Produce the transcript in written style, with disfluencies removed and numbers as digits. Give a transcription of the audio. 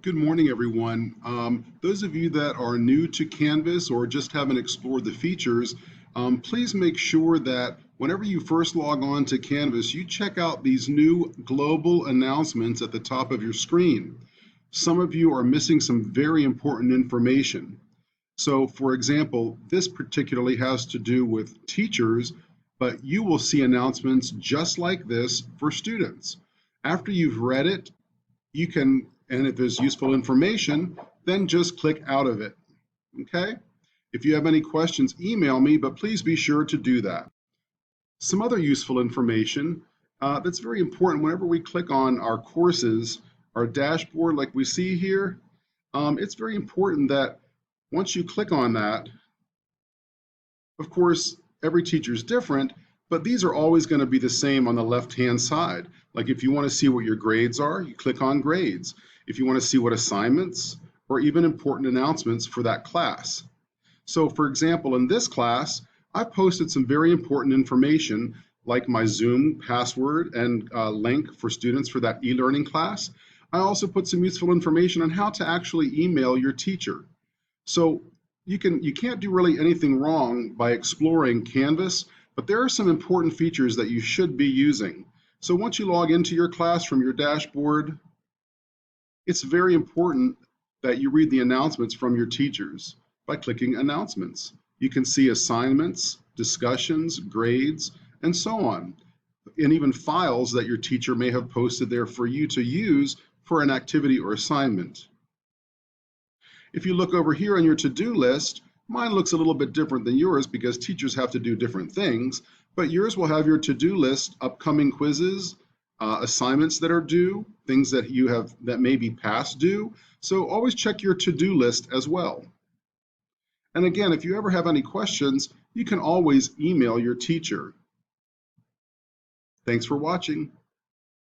Good morning, everyone. Those of you that are new to Canvas or just haven't explored the features, please make sure that whenever you first log on to Canvas, you check out these new global announcements at the top of your screen. Some of you are missing some very important information. So, for example, this particularly has to do with teachers, but you will see announcements just like this for students. After you've read it, you can, and if there's useful information, then just click out of it. Okay? If you have any questions, email me, but please be sure to do that. Some other useful information that's very important whenever we click on our courses, our dashboard, like we see here, it's very important that once you click on that, of course, every teacher is different, but these are always going to be the same on the left-hand side. Like if you want to see what your grades are, you click on grades. If you want to see what assignments or even important announcements for that class. So for example, in this class, I posted some very important information like my Zoom password and link for students for that e-learning class. I also put some useful information on how to actually email your teacher. So you can't do really anything wrong by exploring Canvas, but there are some important features that you should be using. So once you log into your class from your dashboard, it's very important that you read the announcements from your teachers by clicking announcements. You can see assignments, discussions, grades, and so on, and even files that your teacher may have posted there for you to use for an activity or assignment. If you look over here on your to-do list, mine looks a little bit different than yours because teachers have to do different things, but yours will have your to-do list, upcoming quizzes, assignments that are due, things that you have that may be past due. So always check your to-do list as well. And again, if you ever have any questions, you can always email your teacher. Thanks for watching.